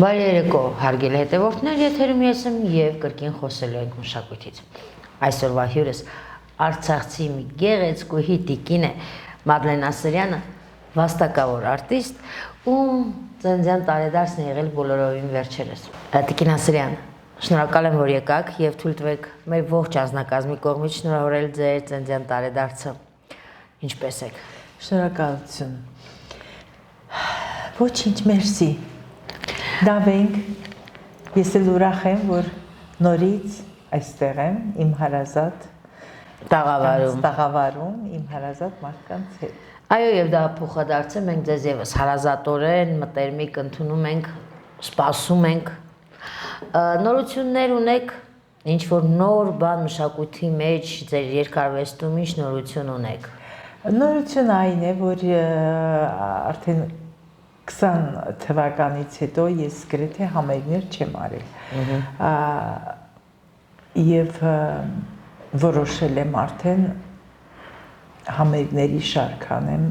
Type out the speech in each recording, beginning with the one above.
Բարի երեկո, հարգելի հետևորդներ, եթերում ես եմ եւ կրկին խոսելու ենք մշակույթից։ Այսօրվա հյուրս Արցախցի մի գեղեցկուհի տիկին է Մադլեն Ասրյանը, վաստակավոր արտիստ, ում ծննդյան տարեդարձն է եղել բոլորովին վերջերս։ Տիկին Ասրյան, շնորհակալ եմ, որ եկաք եւ թույլ տվեք մեր ողջ անձնակազմի կողմից շնորհավորել ձեր ծննդյան տարեդարձը։ Ինչպե՞ս եք։ Շնորհակալություն։ Ոչինչ, մերսի։ Լավ ենք, ես էլ ուրախ եմ, որ նորից այստեղ եմ, իմ հարազատ տաղավարում, իմ հարազատ մարդկանց հետ։ Այո, եւ դա փոխադարձ է, մենք ձեզ եւս հարազատորեն մտերմիկ ընդունում ենք, սպասում ենք։ Նորություններ ունեք, ինչ որ նոր բան մշակույթի մեջ, ձեր երկարվեստում ինչ նորություն ունեք։ Նորությունը այն է, որ արդեն 20 թվականից հետո ես գրեթե համերգներ չեմ արել եւ որոշել եմ արդեն համերգների շարք անեմ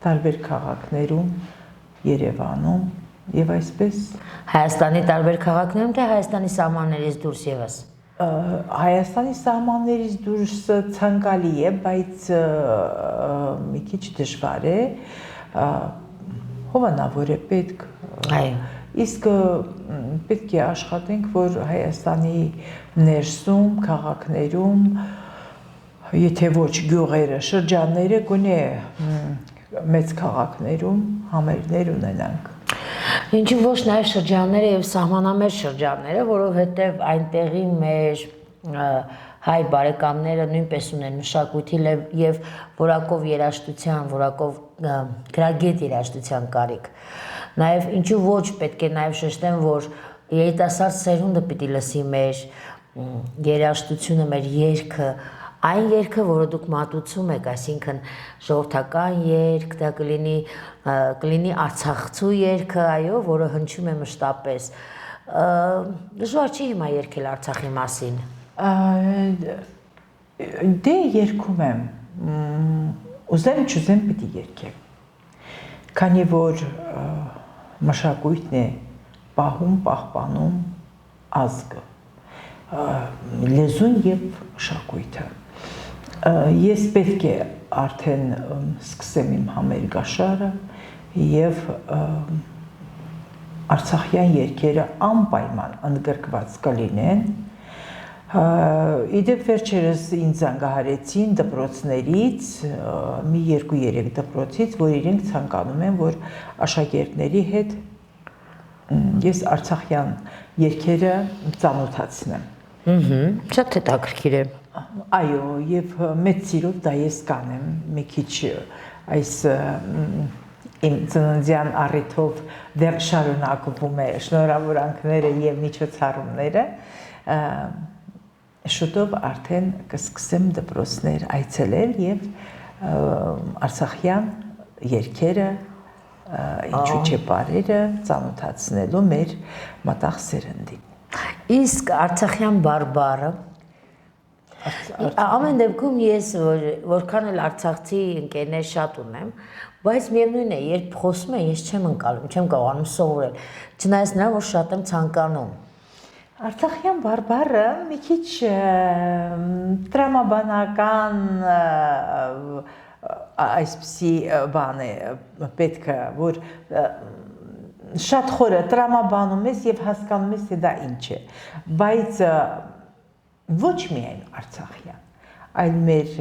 տարբեր քաղաքներում, Երևանում եւ այսպես Հայաստանի տարբեր քաղաքներում թե Հայաստանի սահմաններից դուրս եւս։ Հայաստանի սահմաններից դուրս ցանկալի է, բայց մի քիչ դժվար է։ Հովանավոր է պետք, իսկ պետք է աշխատենք, որ Հայաստանի ներսում, քաղաքներում, եթե ոչ գյուղերը, շրջանները, գոնե մեծ քաղաքներում համերգներ ունենանք։ Ինչու ոչ նաև շրջանները եւ սահմանամերձ շրջանները, որովհետեւ այնտեղի մեր հայ բարեկամները նույնպես ունեն մշակույթի եւ որակով երաժշտության, որակով գրագետ երաժշտության կարիք։ Նաեւ ինչու ոչ պետք է նաեւ շեշտեմ, որ երիտասարդ սերունդը պիտի լսի մեր երաժշտությունը, մեր երգը, այն երգը, որը դուք մատուցում եք, այսինքն ժողովրդական երգ, դա կլինի արցախցու երգը, այո, որը հնչում է մշտապես։ Դժվար չի հիմա երգել Արցախի մասին։ Դե երգում եմ, ուզեմ չուզեմ պիտի երգեմ, քանի որ մշակույթն է պահում, պահպանում ազգը, լեզուն եւ մշակույթը։ Ես պետք է արդեն սկսեմ իմ համերգաշարը եւ արցախյան երգերը անպայման ընդգրկված կլինեն։ Իդեպ վերջերս ինձ զանգահարեցին դպրոցներից, մի 2-3 դպրոցից, որ իրենք ցանկանում են, որ աշակերտների հետ ես արցախյան երգերը ծանոթացնեմ։ Շատ հետաքրքիր է։ Այո, եւ մեծ սիրով դա ես կանեմ, մի քիչ այս իմ ծննդյան առիթով դեռ շարունակվում է շնորհավորանքները եւ միջոցառումները։ Շուտով արդեն կսկսեմ դպրոցներ այցելել եւ արցախյան երգերը, ինչու՞ չէ բարերը ծանոթացնելու մեր մտաղ սերնդին։ Իսկ արցախյան բարբառը ամեն դեպքում ես որքան էլ արցախցի ընկերներ շատ ունեմ, բայց միևնույն է, երբ խոսում են, ես չեմ ընկալում, չեմ կարողանում սովորել, չնայած նրան, որ շատ եմ ցանկանում։ Արցախյան բարբառը մի քիչ տրամաբանական այսպիսի բան է պետք է, որ շատ խորը տրամաբանում ես եւ հասկանում ես, թե դա ինչ է, բայց ոչ միայն արցախյան, այլ մեր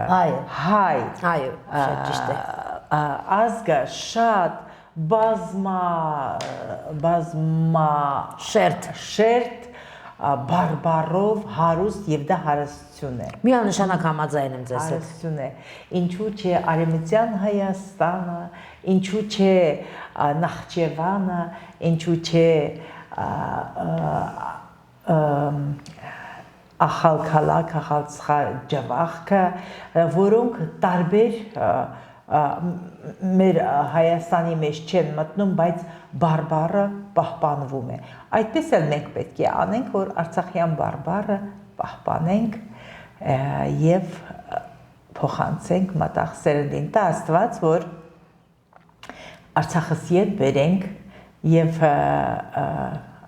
հայ, այո, շատ ճիշտ է, ազգը շատ շերտ բարբառով հարուստ եւ դա հարստություն է։ Միանշանակ համաձայն եմ ձեզ հետ։ Հարստություն է։ Ինչու՞ չէ Արևմտյան Հայաստանը, ինչու՞ չէ Նախճեվանը, ինչու՞ չէ Ախալքալակ, Ախալցխաջավախքը, որոնք տարբեր մեր Հայաստանի մեջ չեն մտնում, բայց բարբառը պահպանվում է։ Այդպես էլ մենք պետք է անենք, որ արցախյան բարբառը պահպանենք եւ փոխանցենք մտաղ սերնդին։ Տա Աստված, որ Արցախս ետ բերենք եւ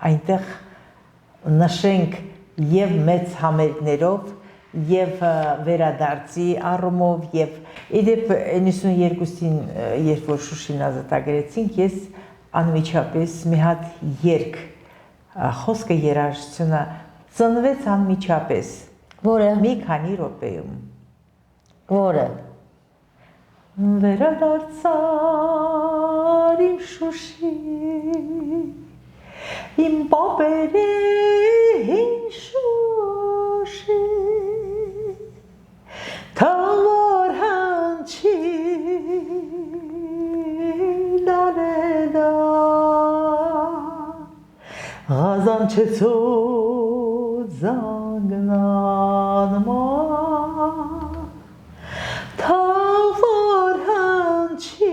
այնտեղ նշենք եւ մեծ համերգներով եւ վերադարձի առումով եւ իդեպ 92-ին երբ որ Շուշին ազատագրեցինք ես անմիջապես մի հատ երգ խոսքը երաժշտությունը ծնվեց անմիջապես Որը մի քանի րոպեում որը վերադարձար իմ Շուշի իմ պապերին Շուշի թավոր հնչի դարեդա Ղազանչեցոց զանգնանմա թավոր հնչի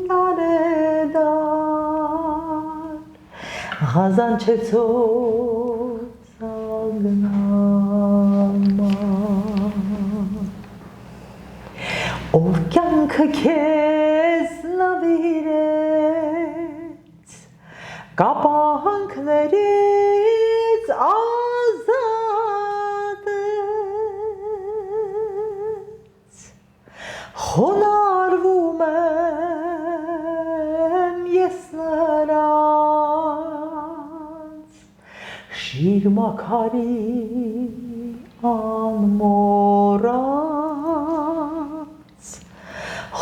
դարեդա Ղազանչեցոց զանգնանմա Ով կյանքը քեզ նվիրեց կապանքներից ազատեց խոնարհվում եմ ես նրանց շիրմաքարի անմոռաց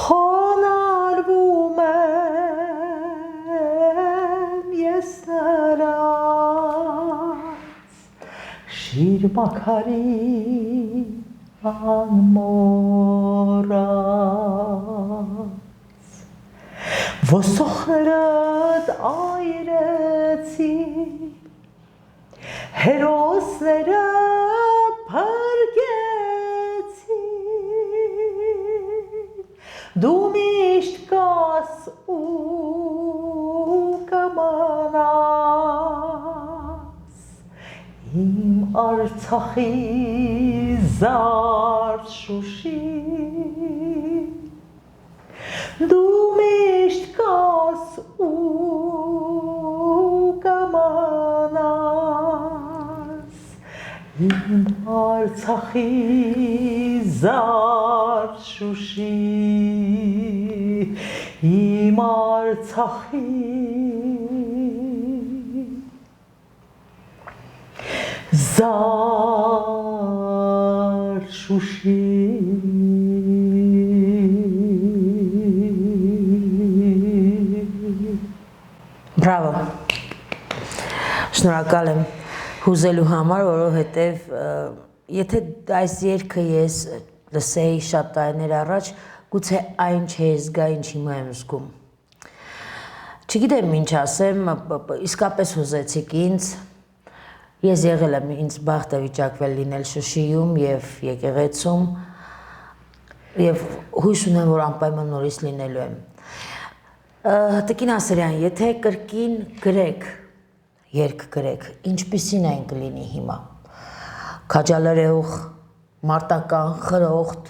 խոնարհվում եմ ես նրանց շիրմաքարի անմոռաց ոսոխներդ այրեցի հերոսները փրկեցի դու միշտ կաս ու կմնաս իմ Արցախի զարդ Շուշի դու միշտ կաս ու կմնաս իմ Արցախի զարդ Շուշի իմ Արցախի զարդ Շուշի Բրավո Շնորհակալ եմ հուզելու համար, որովհետև եթե այս երգը ես լսեի շատ տարիներ առաջ, գուցե այն չէի զգա, ինչ հիմա եմ զգում։ Չգիտեմ ինչ ասեմ, իսկապես հուզեցիք ինձ։ Ես եղել եմ ինձ բախտը վիճակվել լինել Շուշիում եւ եկեղեցում եւ հույս ունեմ, որ անպայման նորից լինելու եմ։ Տիկին Ասրյան, եթե կրկին գրեք, երգ գրեք, ինչպիսին այն կլինի հիմա։ Քաջալերող, մարտական, խրոխտ,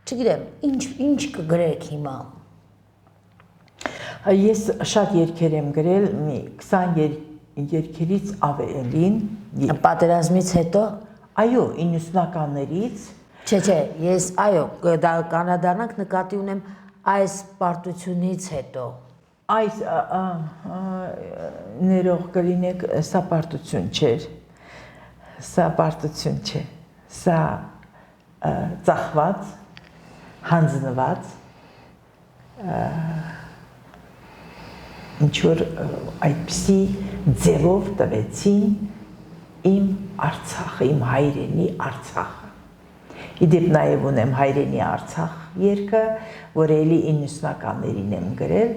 չգիտեմ, ինչ կգրեք հիմա։ Ես շատ երգեր եմ գրել, 20 երգերից ավելին։ Պատերազմից հետո։ Այո, 90-ականներից։ Չէ, ես այո, դա կանադանանք նկատի ունեմ այս պարտությունից հետո։ Այս ներող կլինեք, սա պարտություն չէր, սա պարտություն չէ, սա ծախված, հանձնված, ինչ-որ այդպիսի ձևով տվեցին իմ Արցախը, իմ հայրենի Արցախը։ Իդեպ նաև ունեմ հայրենի Արցախ երգը, որ էլի 90-ականներին եմ գրել,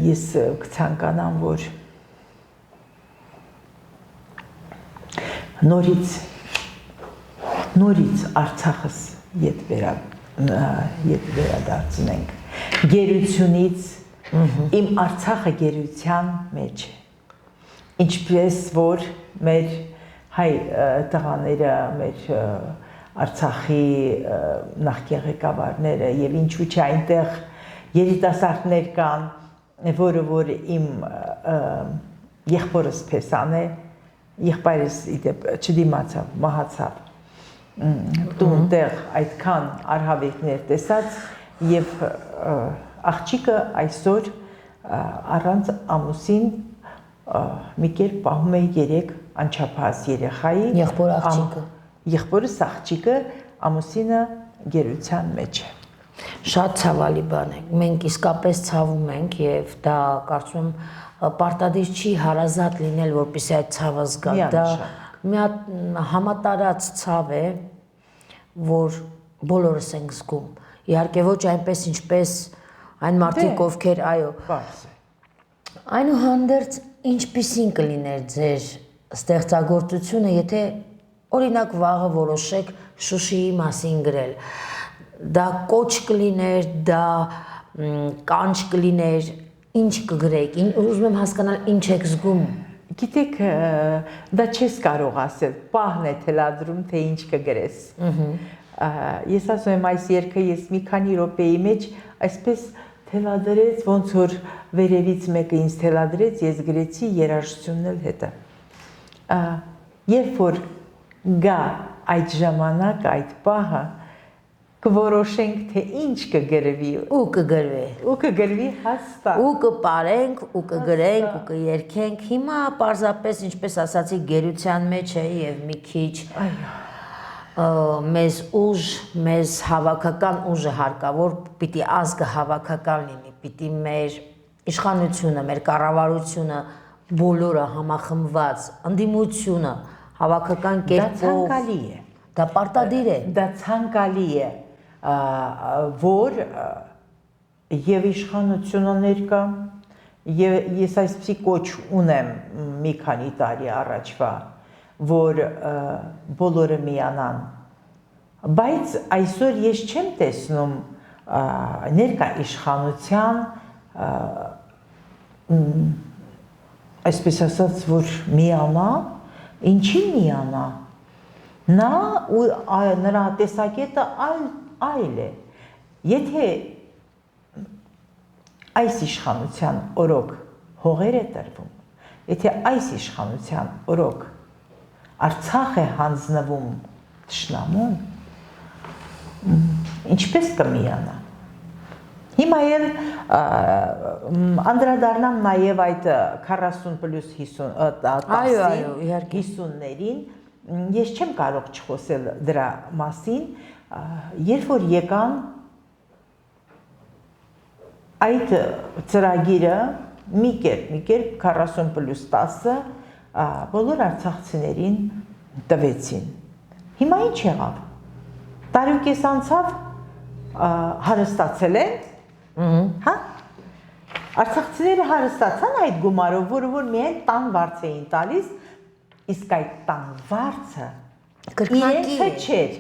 ես կցանկանամ, որ նորից Արցախս ետ վերադարձնենք, գերությունից, իմ Արցախը գերության մեջ է, ինչպես որ մեր հայ տղաները, մեր Արցախի նախկին ղեկավարները եւ ինչու՞ չէ այնտեղ երիտասարդներ կան, որը որ իմ եղբորս փեսան է, եղբայրս իդեպ չդիմացավ, մահացավ։ Տուն տեղ այդքան արհավիրքներ տեսած եւ աղջիկը այսօր առանց ամուսին մի կերպ պահում է 3 անչափահաս երեխայի Եղբոր աղջիկը։ Եղբորս աղջիկը ամուսինը գերության մեջ է։ Շատ ցավալի բան է։ Մենք իսկապես ցավում ենք եւ դա կարծում եմ պարտադիր չի հարազատ լինել, որպեսզի այդ ցավը զգա։ Դա մի հատ համատարած ցավ է, որ բոլորս ենք զգում։ Իհարկե ոչ այնպես ինչպես այն մարդիկ, ովքեր, այո, այնուհանդերձ ինչպիսին կլիներ ձեր ստեղծագործությունը, եթե օրինակ վաղը որոշեք Շուշիի մասին գրել, դա կոչ կլիներ, դա կանչ կլիներ, ինչ կգրեք, ուզում եմ հասկանալ ինչ եք զգում։ Գիտեք, դա չես կարող ասել, պահն է թելադրում, թե ինչ կգրես։ Ես ասում եմ այս երգը ես մի քանի րոպեի մեջ այսպես թելադրեց, ոնց որ վերևից մեկը ինձ թելադրեց, ես գրեցի երաժշտությունն էլ հետը։ Երբ որ գա այդ ժամանակ, այդ պահը, կորոշենք, թե ինչ կգրվի ու կգրվի։ Ու կգրվի հաստատ։ Ու կպարենք, ու կգրենք, ու կերքենք։ Հիմա պարզապես, ինչպես ասացի, գերության մեջ է եւ մի քիչ մեզ ուժ, մեզ հավաքական ուժը հարկավոր, պիտի ազգը հավաքական լինի, պիտի մեր իշխանությունը, մեր կառավարությունը բոլորը համախմբված, ընդդիմությունը հավաքական կերպով։ Դա ցանկալի է։ Դա պարտադիր է։ Դա ցանկալի է, որ եւ իշխանությունը ներկա, եւ ես այսպիսի կոչ ունեմ մի քանի տարի առաջվա, որ բոլորը միանան, բայց այսօր ես չեմ տեսնում ներկա իշխանության այսպես ասած, որ միանա, ինչի միանա, նա ու նրա տեսակետը այլ է, եթե այս իշխանության օրոք հողեր է տրվում, եթե այս իշխանության օրոք Արցախ է հանձնվում թշնամուն, ինչպես կմիանա։ Հիմա էլ անդրադառնամ նաև այդ 40+50-ներին, ես չեմ կարող չխոսել դրա մասին, երբ որ եկան այդ ծրագիրը մի կերպ 40+10-ը բոլոր արցախցիներին տվեցին։ Հիմա ինչ եղավ։ Տարուկես անցավ հարստացել են, հա? Արցախցիները հարստացան այդ գումարով, որը որ միայն տան վարձ էին տալիս, իսկ այդ տան վարձը իրենցը չէր,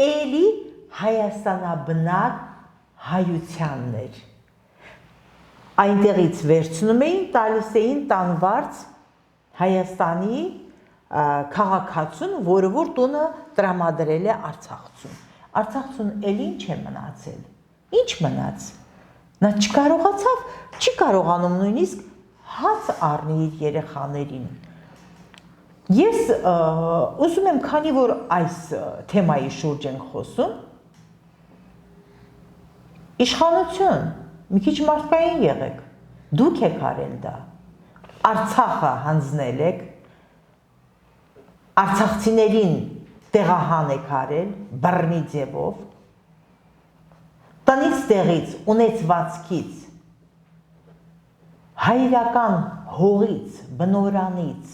էլի Հայաստանաբնակ հայությանն էր։ Այնտեղից վերցնում էին, տալիս էին տան վարձ Հայաստանի քաղաքացուն, որը որ տունը տրամադրել է Արցախցուն։ Արցախցուն էլ ինչ է մնացել։ Ինչ մնաց։ Նա չկարողացավ, չի կարողանում նույնիսկ հաց առնի իր երեխաներին։ Ես ուզում եմ, քանի որ այս թեմայի շուրջ ենք խոսում, իշխանություն, մի քիչ մարդկային եղեք, դուք եք արել դա, Արցախը հանձնել եք, արցախցիներին տեղահան եք արել, բռնի ձևով, տնից տեղից, ունեցվածքից, հայրական հողից, բնորանից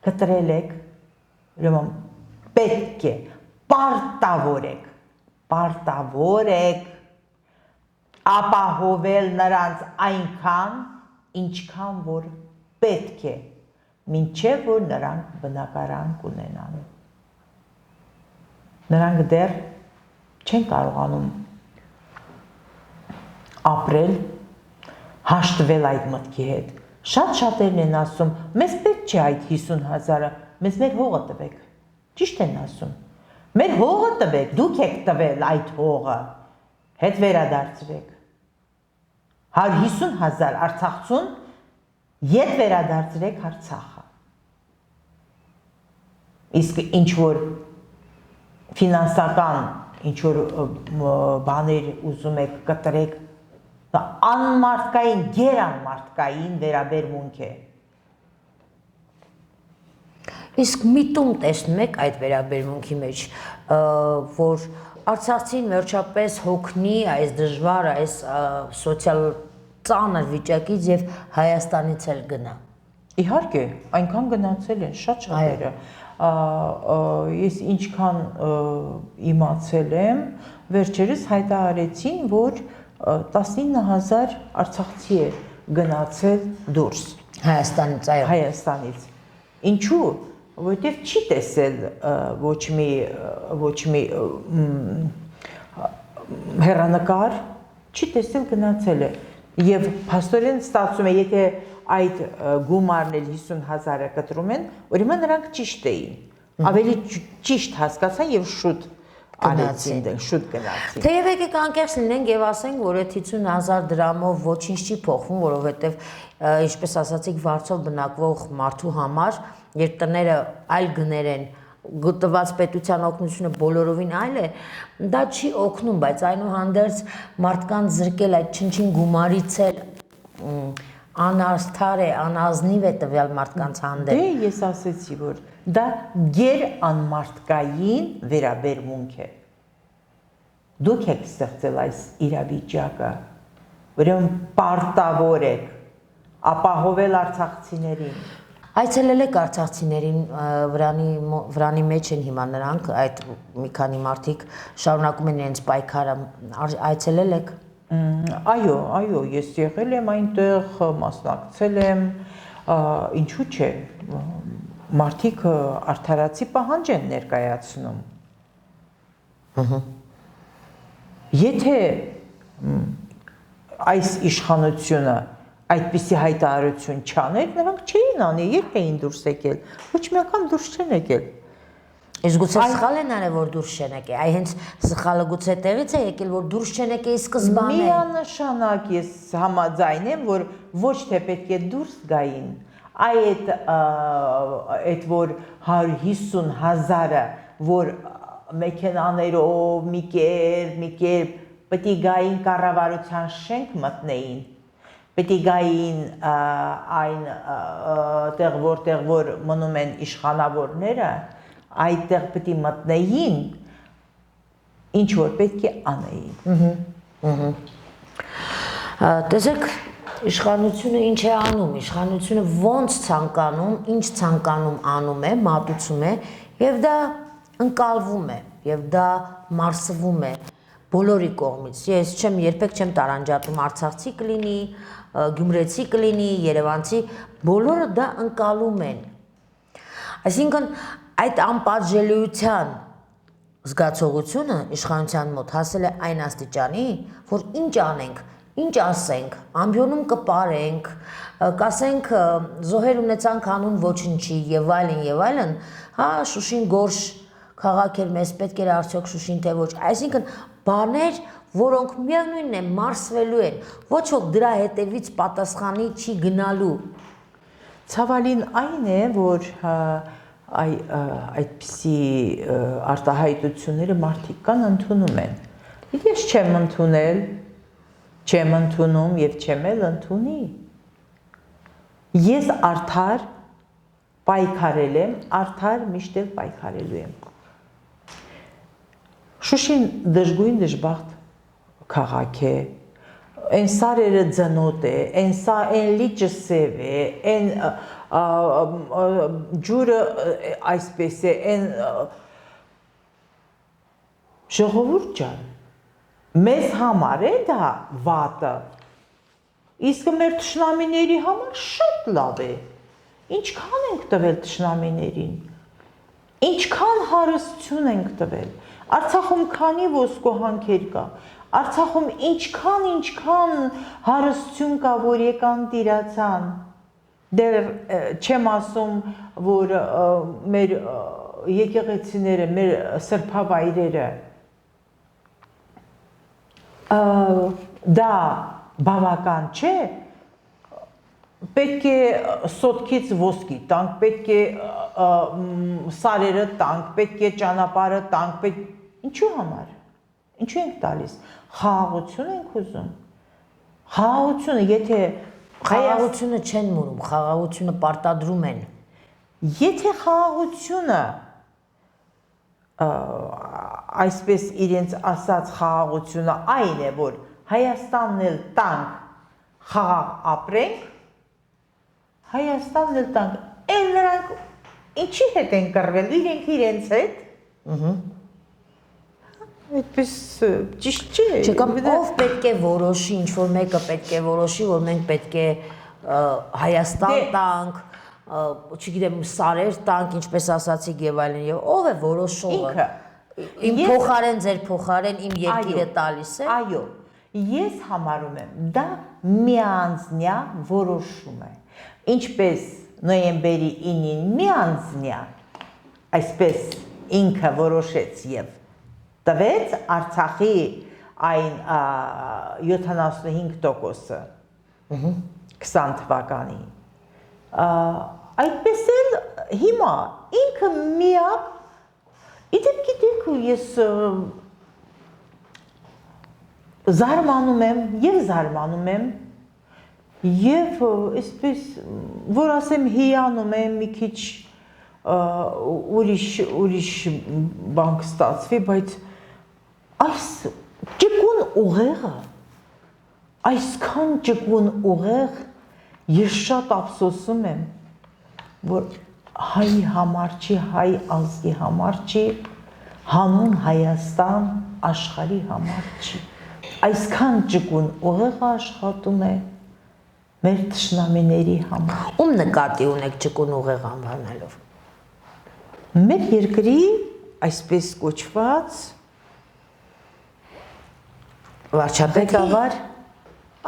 կտրել եք, պետք է, պարտավոր եք ապահովել նրանց այնքան, ինչքան որ պետք է, մինչև որ նրանք բնակարան կունենան։ Նրանք դեռ չեն կարողանում ապրել, հաշտվել այդ մտքի հետ։ Շատ-շատերն են ասում, մեզ պետք չէ այդ 50,000-ը, մեզ մեր հողը տվեք։ Ճիշտ են ասում։ Մեր հողը տվեք, դուք եք տվել այդ հողը, հետ վերադարձրեք։ 150,000 արցախցուն ետ վերադարձրեք Արցախը։ Իսկ ինչ որ ֆինանսական ինչ որ բաներ ուզում եք կտրեք, դա անմարդկային, գերանմարդկային վերաբերմունք է։ Իսկ միտում տեսնում եք այդ վերաբերմունքի մեջ, որ արցախցին վերջապես հոգնի այս դժվար, այս սոցիալ ծանր վիճակից եւ Հայաստանից էլ գնա։ Իհարկե, այնքան գնացել են շատ շատերը։ Ես ինչքան իմացել եմ, վերջերս հայտարարեցին, որ 19,000 արցախցի է գնացել դուրս Հայաստանից, այո։ Հայաստանից։ Ինչու՞, որովհետև չի տեսել ոչ մի հեռանկար, չի տեսել գնացել է։ Եվ փաստորեն ստացվում է, եթե այդ գումարն էլ 50,000-ը կտրում են, ուրեմն նրանք ճիշտ էին։ Ավելի ճիշտ հասկացան եւ շուտ արեցին, շուտ գնացին։ Թեև եկեք անկեղծ լինենք եւ ասենք, որ այդ 50,000 դրամով ոչինչ չի փոխվում, որովհետեւ ինչպես ասացիք, վարձով բնակվող մարդու համար, երբ տները այլ գներ են, գտված պետության օգնությունը բոլորովին այլ է, դա չի օգնում, բայց այնուհանդերձ մարդկանց զրկել այդ չնչին գումարից էլ անարդար է, անազնիվ է տվյալ մարդկանց հանդեպ։ Դե ես ասեցի, որ դա գերանմարդկային վերաբերմունք է։ Դուք եք ստեղծել այս իրավիճակը, ուրեմն պարտավոր եք ապահովել արցախցիներին։ Այցելել եք արցախցիներին, վրանի մեջ են հիմա նրանք, այդ մի քանի մարդիկ շարունակում են իրենց պայքարը, այցելել եք։ Այո, ես եղել եմ այնտեղ, մասնակցել եմ, ինչու՞ չէ, մարդիկ արդարացի պահանջ են ներկայացնում։ Եթե այս իշխանությունը այդպիսի հայտարարություն չաներ, նրանք չէին անի, երբ էին դուրս եկել, ոչ մի անգամ դուրս չեն եկել։ Իսկ գուցե սխալ են արել, որ դուրս չեն եկել, այ հենց սխալը գուցե տեղից է եկել, որ դուրս չեն եկել սկզբանե։ Միանշանակ ես համաձայն եմ, որ ոչ թե պետք է դուրս գային, այդ որ 150,000-ը, որ մեքենաներով մի կերպ պետք է գային կառավարության շենք մտնեին, պետք է գային այն տեղ որտեղ որ մնում են իշխանավորները, այդտեղ պետք է մտնեին, ինչ որ պետք է անեին։ Տեսեք, իշխանությունը ինչ է անում, իշխանությունը ոնց ցանկանում, ինչ ցանկանում անում է, մատուցում է, եւ դա ընկալվում է, եւ դա մարսվում է բոլորի կողմից։ Ես երբեք չեմ տարանջատում արցախցի կլինի, գյումրեցի կլինի, երևանցի, բոլորը դա ընկալում են։ Այսինքն այդ անպատժելիության զգացողությունը իշխանության մոտ հասել է այն աստիճանի, որ ինչ անենք, ինչ ասենք, ամբյոնում կպարենք, կասենք զոհեր ունեցանք անուն ոչնչի եւ այլն, հա, Շուշին գորշ քաղաք էր, մեզ պետք էր արդյոք Շուշին թե ոչ, այսինքն բաներ, որոնք միևնույնն է մարսվելու են, ոչ ոք դրա հետևից պատասխանի չի գնալու։ Ցավալին այն է, որ այդպիսի արտահայտությունները մարդիկ կան ընդունում են։ Ես չեմ ընդունել, չեմ ընդունում եւ չեմ էլ ընդունի։ Ես արդար պայքարել եմ, արդար միշտ էլ պայքարելու եմ։ Շուշին դժգույն դժբախտ քաղաք է, այն սարերը ձնոտ է, այն լիճը սև է, այն ջուրը այսպես է, այն ժողովուրդ ջան, մեզ համար է դա վատը, իսկ մեր թշնամիների համար շատ լավ է, ինչքան ենք տվել թշնամիներին, ինչքան հարստություն ենք տվել, Արցախում քանի ոսկոհանքեր կա, Արցախում ինչքան հարստություն կա, որ եկան տիրացան, դեռ չեմ ասում, որ մեր եկեղեցիները, մեր սրբավայրերը, դա բավական չէ, պետք է սոտքից ոսկի տանք, պետք է սարերը տանք, պետք է ճանապարհը տանք, ինչու համար, ինչու ենք տալիս, խաղաղություն ենք ուզում, խաղաղությունը, եթե Խաղաղությունը չեն մուրում, խաղաղությունը պարտադրում են։ Եթե խաղաղությունը այսպես իրենց ասած խաղաղությունը այն է, որ Հայաստանն էլ տանք, խաղաղ ապրենք, Հայաստանն էլ տանք, էլ նրանք ինչի հետ են կռվել, իրենք իրենց հետ, այդպես ճիշտ չէ։ Չկամ ով պետք է որոշի, ինչ-որ մեկը պետք է որոշի, որ մենք պետք է Հայաստան տանք, չգիտեմ, սարեր տանք, ինչպես ասացիք եւ այլն, եւ ով է որոշողը։ Իմ փոխարեն, ձեր փոխարեն իմ երկիրը տալիս է։ Այո, ես համարում եմ, դա միանձնյա որոշում է։ Ինչպես նոյեմբերի 9-ին միանձնյա, այսպես ինքը որոշեց եւ տվեց Արցախի այն 75%-ը 20 թվականի։ Այդպես էլ հիմա ինքը միակ, իդեպ գիտեք, ես զարմանում եմ եւ այսպես, որ ասեմ, հիանում եմ մի քիչ ուրիշ բան կստացվի, բայց այս ճկուն ուղեղը, այսքան ճկուն ուղեղ, ես շատ ափսոսում եմ, որ հայի համար չի, հայ ազգի համար չի, հանուն Հայաստան աշխարհի համար չի։ Այսքան ճկուն ուղեղը աշխատում է մեր թշնամիների համար։ Ում նկատի ունեք ճկուն ուղեղ անվանելով։ Մեր երկրի այսպես կոչված վարչապետավար,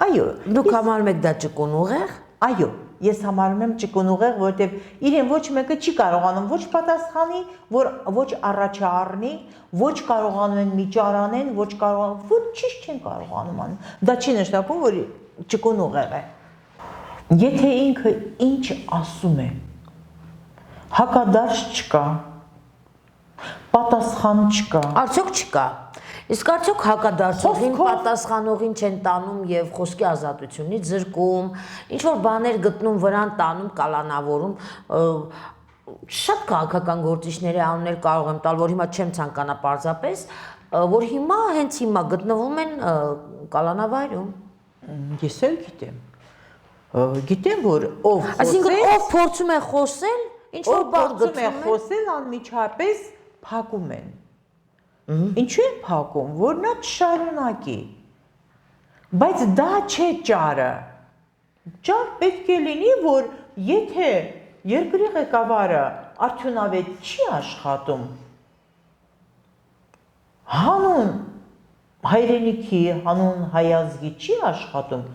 այո, դուք համարում եք դա ճկուն ուղեղ։ Այո, ես համարում եմ ճկուն ուղեղ, որտեղ իրեն ոչ մեկը չի կարողանում ոչ պատասխանի, ոչ առաջ առնի, ոչ կարողանում են միջարանեն, ոչ չեն կարողանում անում։ Դա չի նշանակում, որ ճկուն ուղեղ է։ Եթե ինքը ինչ ասում է, հակադարձ չկա, պատասխան չկա։ Արդյոք չկա։ Իսկ արդյոք հակադարձողին, պատասխանողին չեն տանում եւ խոսքի ազատությունից զրկում, ինչ որ բաներ գտնում վրան տանում, կալանավորում, շատ քաղաքական գործիչների անուններ կարող եմ տալ, որ հիմա չեմ ցանկանա պարզապես, որ հիմա հենց հիմա գտնվում են կալանավայրում։ Ես էլ գիտեմ, որ ով Այսինքն ով փորձում է խոսել, ինչ որ բան գտնում է խոսել, անմիջապես փակում են։ Ինչու են փակում, որ նա չշարունակի։ Բայց դա չէ ճարը։ Ճար պետք է լինի, որ եթե երկրի ղեկավարը արդյունավետ չի աշխատում, հանուն հայրենիքի, հանուն հայազգի չի աշխատում,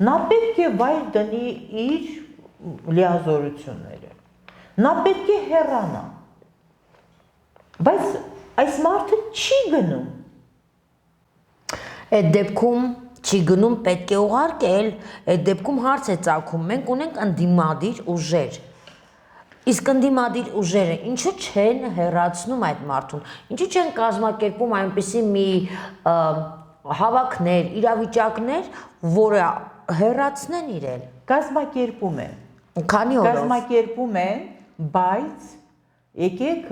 նա պետք է վայր դնի իր լիազորությունները։ Նա պետք է հեռանա։ Բայց այս մարդը չի գնում։ Այդ դեպքում չի գնում, պետք է ուղարկել, այդ դեպքում հարց է ծագում, մենք ունենք ընդդիմադիր ուժեր։ Իսկ ընդդիմադիր ուժերը ինչու չեն հեռացնում այդ մարդուն, ինչու չեն կազմակերպում այնպիսի մի հավաքներ, իրավիճակներ, որը հեռացնեն իրեն։ Կազմակերպում են։ Քանի օրով։ Կազմակերպում են, բայց եկեք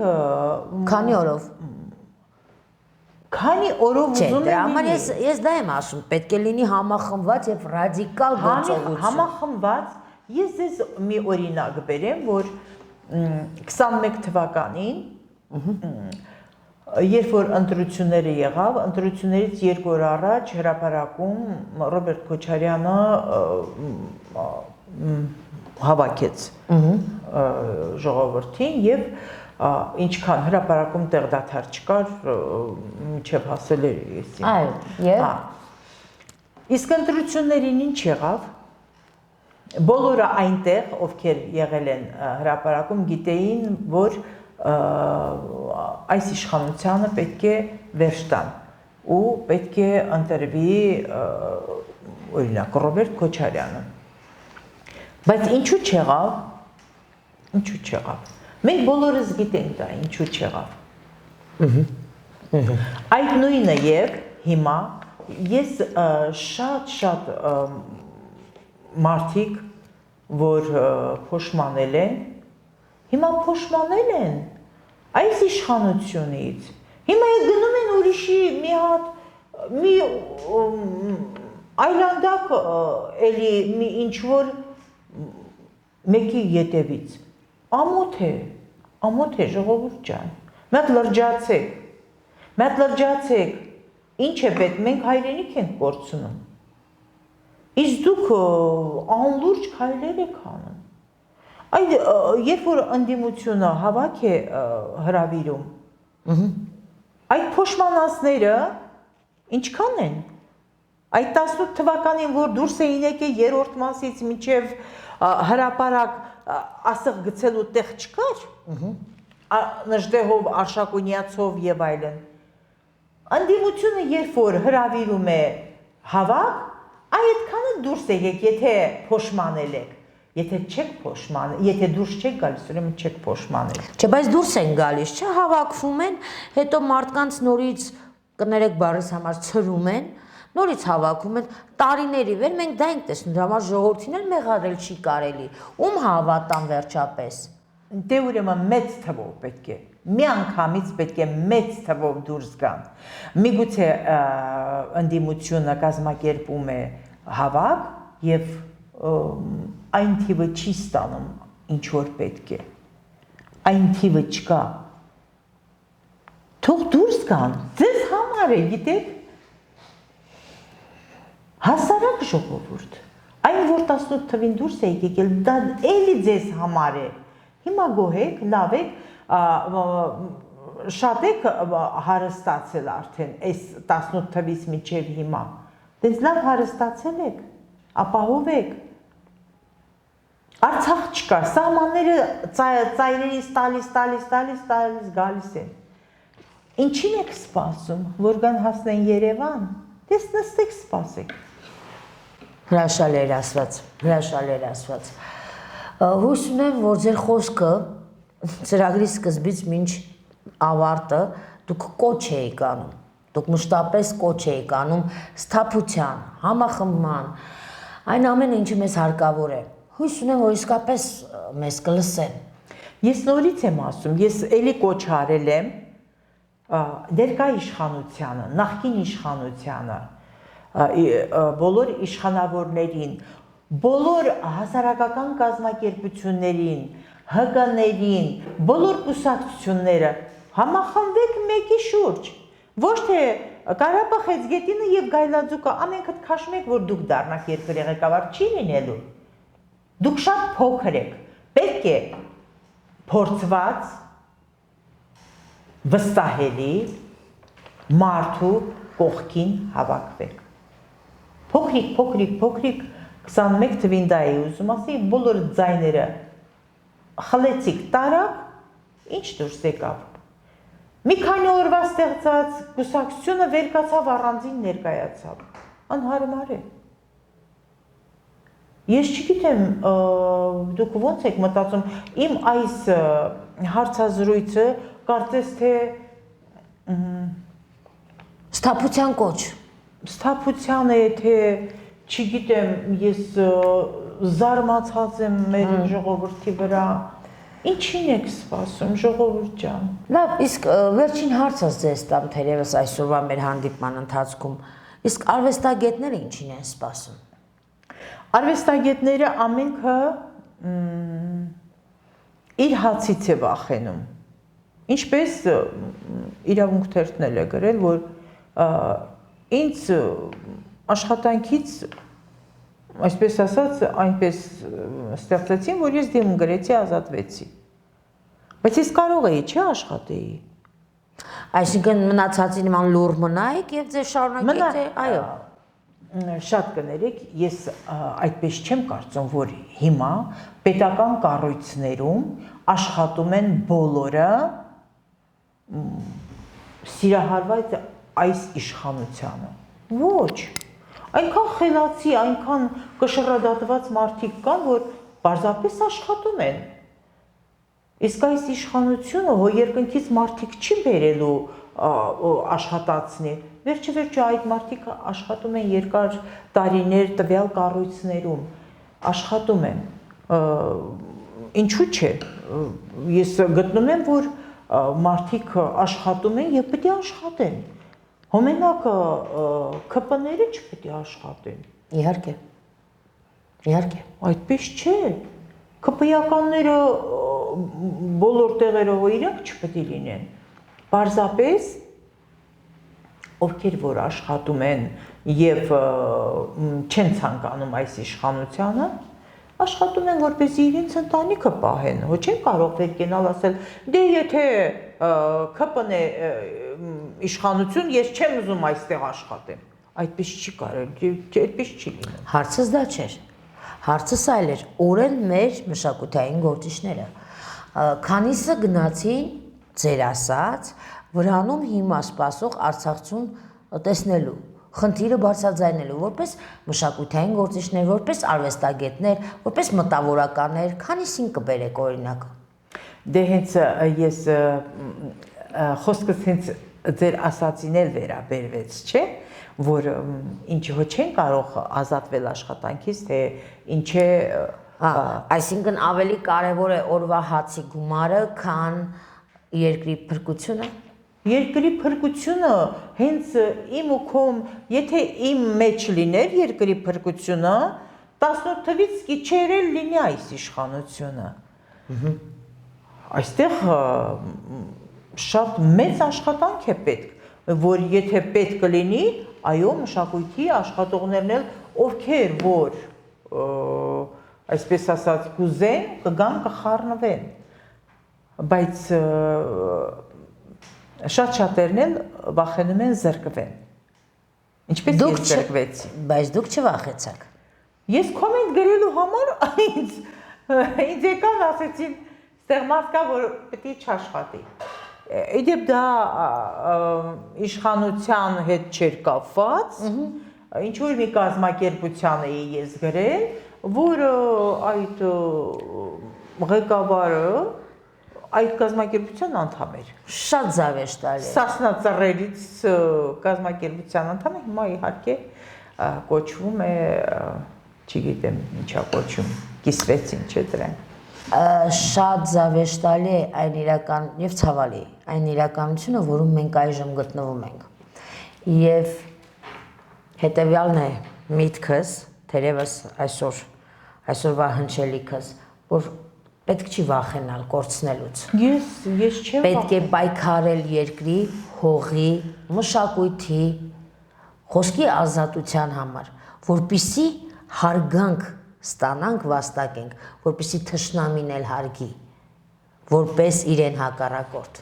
Քանի օրով։ Քանի օրով ուզում են լինի։ Ես դա եմ ասում, պետք է լինի համախմբված եւ ռադիկալ գործողություն։ Համախմբված, ես ձեզ մի օրինակ բերեմ, որ 21 թվականին, երբ որ ընտրությունները եղավ, ընտրություններից 2 օր առաջ հրապարակում Ռոբերտ Քոչարյանը հավաքեց ժողովրդին եւ ինչքան հրապարակում տեղ դադար չկար, մինչև հասել էր եսին։ Այո, եւ իսկ ընտրություններին ինչ եղավ։ Բոլորը այնտեղ, ովքեր եղել են հրապարակում, գիտեին, որ այս իշխանությանը պետք է վերջ տան։ ու պետք է ընտրվի օրինակ Ռոբերտ Քոչարյանը։ Բայց ինչու չեղավ։ Մենք բոլորս գիտենք դա ինչու չեղավ։ Այդ նույնը եւ հիմա ես շատ մարդիկ, որ փոշմանել են, հիմա փոշմանել են այս իշխանությունից։ Հիմա գնում են ուրիշի մի հատ մի այլանդակ էլի մի ինչ որ մեկի ետևից ամոթ է ժողովուրդ ջան։ Մեկ լրջացեք, ինչ է պետք, մենք հայրենիք ենք կորցնում։ Իսկ դուք անլուրջ քայլեր եք անում։ Այդ երբ որ ընդդիմությունը հավաք է հրավիրում, այդ փոշմանածները ինչքան են։ Այդ 18 թվականին, որ դուրս էին եկել երրորդ մասից մինչև հրապարակ ասեղ գցելու տեղ չկար, Նժդեհով, Արշակունյացով եւ այլն։ Ընդդիմությունը երբ որ հրավիրում է հավաք, այդքանը դուրս եկեք, եթե փոշմանել եք, եթե չեք փոշմանել, եթե դուրս չեք գալիս, ուրեմն չեք փոշմանել։ Չէ, բայց դուրս են գալիս, չէ, հավաքվում են, հետո մարդկանց նորից կներեք բառից համար ցրում են, նորից հավաքում են, տարիների վեր մենք դա ենք տեսնում, դրա համար ժողովրդին էլ մեղադրել չի կարելի, ում հավատան վերջապես։ Դե ուրեմն մեծ թվով պետք է, մի անգամից պետք է մեծ թվով դուրս գան։ Միգուցե ընդդիմությունը կազմակերպում է հավաք եւ այն թիվը չի ստանում, ինչ որ պետք է։ Այն թիվը չկա։ Թող դուրս գան, ձեզ համար է, գիտեք։ Հասարակ ժողովուրդ, այն որ 18 թվին դուրս է եկել, դա էլի ձեզ համար է։ Հիմա գոհեք, լավ եք, շատ եք հարստացել արդեն այս 18 թվից մինչև հիմա։ Դες լավ հարստացել եք, ապահով եք։ Արցախ չկա, սահմանները ծայրերից տալիս գալիս են։ Ինչին եք սպասում, որ գան հասնեն Երևան, դες նստեք սպասեք։ Հրաշալի էր ասված։ Հույս ունեմ, որ ձեր խոսքը ծրագրի սկզբից մինչ ավարտը դուք կոչ էիք անում, դուք մշտապես կոչ էիք անում սթափության, համախմբման, այն ամենը ինչը մեզ հարկավոր է։ Հույս ունեմ, որ իսկապես մեզ կլսեն։ Ես նորից եմ ասում, ես էլի կոչ արել եմ ներկա իշխանությանը, նախկին իշխանությանը, բոլոր իշխանավորներին, բոլոր հասարակական կազմակերպություններին, ՀԿ-ներին, բոլոր կուսակցությունները համախմբվեք մեկի շուրջ։ Ոչ թե Ղարաբաղ Էջգետինը եւ Գայլաձուկը ամենքդ քաշում եք, որ դուք դառնաք երկրի ղեկավար, չի լինելու։ Դուք շատ փոքր եք։ Պետք է փորձված, վստահելի մարդու կողքին հավաքվեք։ Փոքրիկ 21 թվին դա էի ուզում ասի, բոլոր ձայները խլեցիք, տարավ, ինչ դուրս եկավ։ Մի քանի օրվա ստեղծած կուսակցությունը վերկացավ առանձին ներկայացավ։ Անհարմար է։ Ես չգիտեմ, դուք ոնց եք մտածում, իմ այս հարցազրույցը կարծես թե Սթափության կոչ։ Սթափության է, թե չգիտեմ, ես զարմացած եմ մեր ժողովրդի վրա։ Ինչին եք սպասում, ժողովուրդ ջան։ Լավ, իսկ վերջին հարցս ձեզ տամ թերևս այսօրվա մեր հանդիպման ընթացքում։ Իսկ արվեստագետները ինչին են սպասում։ Արվեստագետները ամենքը իր հացից է վախենում։ Ինչպես իրավունք թերթնել է գրել, որ ինձ աշխատանքից, այսպես ասած, այնպես ստեղծեցին, որ ես դեմ գրեցի, ազատվեցի։ Բայց ես կարող էի, չէ, աշխատեի։ Այսինքն մնացածի նման լուր մնայիք եւ ձեզ շարունակեք, այո։ Շատ կներեք, ես այդպես չեմ կարծում, որ հիմա պետական կառույցներում աշխատում են բոլորը սիրահարված այս իշխանությանը։ Ոչ։ Այնքան խելացի, այնքան կշռադատված մարդիկ կան, որ պարզապես աշխատում են։ Իսկ այս իշխանությունը հո երկնքից մարդիկ չի բերելու աշխատացնի։ Վերջը այդ մարդիկ աշխատում են երկար տարիներ տվյալ կառույցներում, աշխատում են։ Ինչու՞ չէ։ Ես գտնում եմ, որ մարդիկ աշխատում են եւ պետք է աշխատեն։ Հոմենակ ԿՊ-ները չպետք է աշխատեն։ Իհարկե։ Իհարկե։ Այդպես չէ։ ԿՊ-ականները բոլոր տեղերով իրանք չպետք է լինեն։ Պարզապես ովքեր որ աշխատում են եւ չեն ցանկանում այս իշխանությանը, աշխատում են որպեսզի իրենց ընտանիքը պահեն, ոչ չեն կարող վերկենալ ասել, դե եթե ԿՊ-ն է իշխանություն, ես չեմ ուզում այստեղ աշխատեմ։ Այդպես չի կարելի, այդպես չի լինում։ Հարցս դա չէր։ Հարցս այլ էր, օրեն մեր մշակութային գործիչները, քանիսը գնացին ձեր ասած, վրանում հիմա սպասող արցախցուն տեսնելու, խնդիրը բարձրաձայնելու, որպես մշակութային գործիչներ, որպես արվեստագետներ, որպես մտավորականներ, քանիսին կբերեք օրինակ։ Դե հենց ես խոսքս հենց ձեր ասածին էլ վերաբերվեց, չէ, որ ինչ ոչ չեն կարող ազատվել աշխատանքից, թե ինչ է, այսինքն ավելի կարևոր է օրվա հացի գումարը, քան երկրի փրկությունը։ Երկրի փրկությունը հենց իմ ու քոմ, եթե իմ մեջ լիներ երկրի փրկությունը, 18 թվից կիչերել լինի այս իշխանությունը։ Այստեղ շատ մեծ աշխատանք է պետք, որ եթե պետք կլինի, այո, մշակույթի աշխատողներն էլ ովքեր որ այսպես ասած կուզեն, կգան կխառնվեն, բայց շատ շատերն էլ վախենում են զրկվեն։ Ինչպես ես զրկվեցի։ Բայց դուք չվախեցաք։ Ես կոմենտ գրելու համար ինձ եկան ասեցին, ստեղ մարդ կա, որ պետք է չաշխատի։ Իդեպ դա իշխանության հետ չէր կապված, ինչ որ մի կազմակերպության էի ես գրել, որ այդ ղեկավարը այդ կազմակերպության անդամ էր։ Շատ զավեշտալի։ Սասնա ծռերից կազմակերպության անդամ է, հիմա իհարկե կոչվում է, չգիտեմ ինչա կոչում, կիսվեցին, չէ՞ դրան։ Շատ զավեշտալի է այն իրական եւ ցավալի այն իրականությունը, որում մենք այժմ գտնվում ենք։ Եվ հետեւյալն է միտքս, թերևս այսօրվա հնչելիքս, որ պետք չի վախենալ կորցնելուց։ Ես չեմ Պետք է պայքարել երկրի, հողի, մշակույթի, խոսքի ազատության համար, որպիսի հարգանք ստանանք, վաստակենք, որպիսի թշնամին էլ հարգի, որպես իրեն հակառակորդ։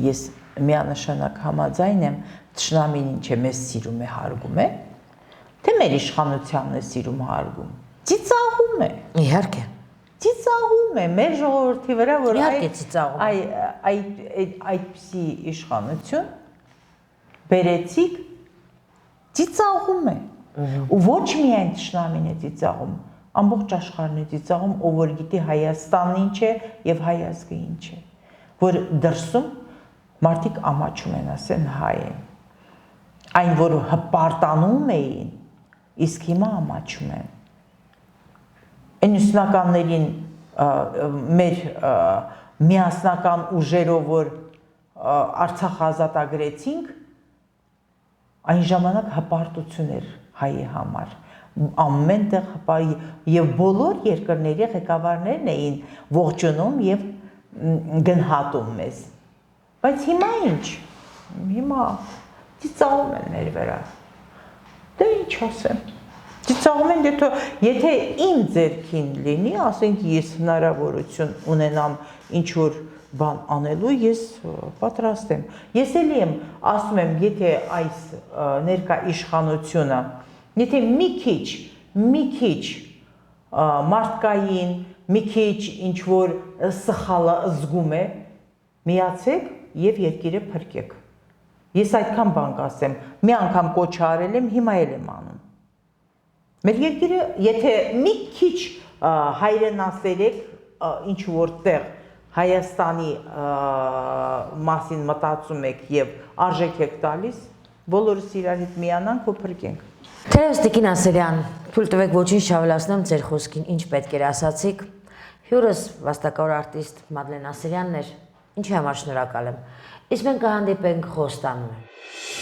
Ես միանշանակ համաձայն եմ, թշնամին ինչ է մեզ սիրում է, հարգում է, թե մեր իշխանությանն է սիրում հարգում, ծիծաղում է։ Իհարկե։ Ծիծաղում է մեր ժողովրդի վրա, որ Իհարկե ծիծաղում է։ այդպիսի իշխանություն բերեցիք, ծիծաղում է։ Ու ոչ միայն թշնամին է ծիծաղում, ամբողջ աշխարհն է ծիծաղում, ով որ գիտի Հայաստանն ինչ է եւ հայ ազգը ինչ է, որ դրսում մարդիկ ամաչում են, ասեն հայ են։ Այն որ հպարտանում էին, իսկ հիմա ամաչում են։ 90-ականներին մեր միասնական ուժերով որ Արցախ ազատագրեցինք, այն ժամանակ հպարտություն էր հայի համար, ամեն տեղ եւ բոլոր երկրների ղեկավարներն էին ողջունում եւ գնահատում մեզ։ Բայց հիմա ինչ։ Հիմա ծիծաղում են մեր վրա։ Դե ինչ ասեմ։ Ծիծաղում են, եթե իմ ձեռքին լինի, ասենք ես հնարավորություն ունենամ ինչ որ բան անելու, ես պատրաստ եմ։ Ես էլի եմ ասում եմ, եթե այս ներկա իշխանությունը, եթե մի քիչ մարդկային, մի քիչ ինչ որ սխալը զգում է, միացեք եւ երկիրը փրկեք։ Ես այդքան բան կասեմ, մի անգամ կոչ արել եմ, հիմա էլ եմ անում։ Մեր երկիրը, եթե մի քիչ հայրենասեր եք, ինչ որտեղ Հայաստանի մասին մտածում եք եւ արժեք եք տալիս, բոլորս իրար հետ միանանք ու փրկենք։ Թերևս Տիկին Ասելյան, թույլ տվեք ոչինչ չավելացնեմ ձեր խոսքին, ինչ պետք էր ասացիք։ Հյուրս վաստակավոր արտիստ Մադլեն Ասելյանն էր, ինչի համար շնորհակալ եմ։ Իսկ մենք կհանդիպենք Խոստանում եմ։